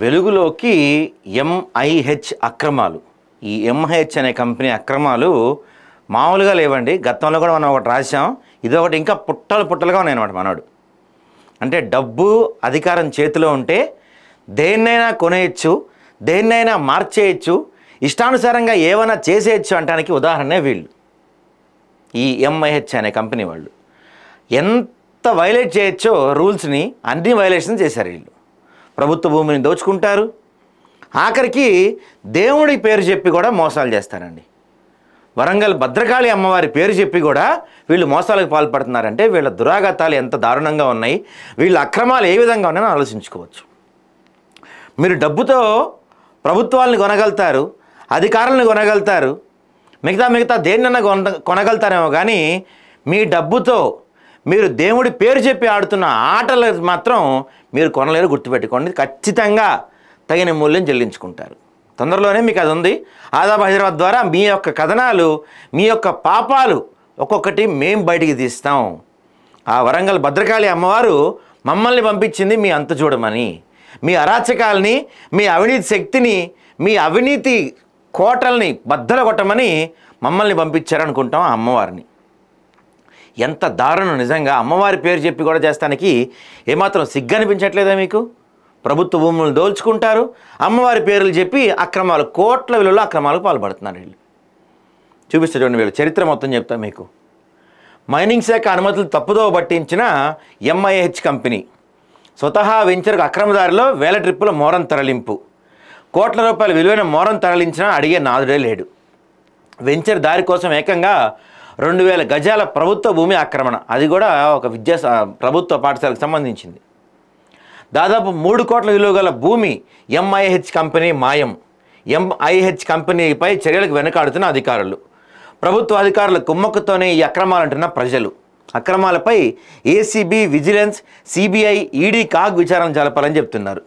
వెలుగులోకి ఎంఐహెచ్ అక్రమాలు. ఈ ఎంఐహెచ్ అనే కంపెనీ అక్రమాలు మామూలుగా లేవండి. గతంలో కూడా మనం ఒకటి రాసాం, ఇదొకటి ఇంకా పుట్టలుగా ఉన్నాయన్నమాట. మనోడు అంటే డబ్బు అధికారం చేతిలో ఉంటే దేన్నైనా కొనేయచ్చు, దేన్నైనా మార్చేయచ్చు, ఇష్టానుసారంగా ఏమైనా చేసేయచ్చు అంటానికి ఉదాహరణే వీళ్ళు. ఈ ఎంఐహెచ్ అనే కంపెనీ వాళ్ళు ఎంత వైలేట్ చేయొచ్చో రూల్స్ని అన్ని వైలేషన్ చేశారు వీళ్ళు. ప్రభుత్వ భూమిని దోచుకుంటారు, ఆఖరికి దేవుడి పేరు చెప్పి కూడా మోసాలు చేస్తారండి. వరంగల్ భద్రకాళి అమ్మవారి పేరు చెప్పి కూడా వీళ్ళు మోసాలకు పాల్పడుతున్నారంటే వీళ్ళ దురాఘాతాలు ఎంత దారుణంగా ఉన్నాయి, వీళ్ళ అక్రమాలు ఏ విధంగా ఉన్నాయో ఆలోచించుకోవచ్చు. మీరు డబ్బుతో ప్రభుత్వాలను కొనగలుగుతారు, అధికారులను కొనగలుగుతారు, మిగతా దేన్నన్నా కొనగలుగుతారేమో, కానీ మీ డబ్బుతో మీరు దేవుడి పేరు చెప్పి ఆడుతున్న ఆటలు మాత్రం మీరు కొనలేరు. గుర్తుపెట్టుకోండి, ఖచ్చితంగా తగిన మూల్యం చెల్లించుకుంటారు. తొందరలోనే మీకు అది ఉంది. ఆదాబ్ హైదరాబాద్ ద్వారా మీ యొక్క కథనాలు, మీ యొక్క పాపాలు ఒక్కొక్కటి మేము బయటికి తీస్తాం. ఆ వరంగల్ భద్రకాళి అమ్మవారు మమ్మల్ని పంపించింది మీ అంతు చూడమని, మీ అరాచకాలని, మీ అవినీతి శక్తిని, మీ అవినీతి కోటల్ని బద్దలు కొట్టమని మమ్మల్ని పంపించారనుకుంటాం ఆ అమ్మవారిని. ఎంత దారుణం నిజంగా. అమ్మవారి పేరు చెప్పి కూడా చేస్తానికి ఏమాత్రం సిగ్గు అనిపించట్లేదా మీకు? ప్రభుత్వ భూములను దోల్చుకుంటారు, అమ్మవారి పేర్లు చెప్పి అక్రమాలు, కోట్ల విలువలో అక్రమాలకు పాల్పడుతున్నారు వీళ్ళు. చూపిస్తే చూడండి, వీళ్ళు చరిత్ర మొత్తం చెప్తా మీకు. మైనింగ్ శాఖ అనుమతులు తప్పుదో పట్టించిన ఎంఐహెచ్ కంపెనీ స్వతహా వెంచర్కు అక్రమదారిలో వేల ట్రిప్పుల మోరం తరలింపు, కోట్ల రూపాయల విలువైన మోరం తరలించినా అడిగే నాదుడే లేడు. వెంచర్ దారి కోసం ఏకంగా 2000 గజాల ప్రభుత్వ భూమి ఆక్రమణ, అది కూడా ఒక ప్రభుత్వ పాఠశాలకు సంబంధించింది. దాదాపు 3 కోట్ల విలువ గల భూమి ఎంఐహెచ్ కంపెనీ మాయం. ఎంఐహెచ్ కంపెనీపై చర్యలకు వెనకాడుతున్న అధికారులు, ప్రభుత్వ అధికారుల కుమ్మక్కుతోనే ఈ అక్రమాలు అంటున్న ప్రజలు. అక్రమాలపై ACB, vigilance, CBI, ED, CAG విచారణ జరపాలని చెప్తున్నారు.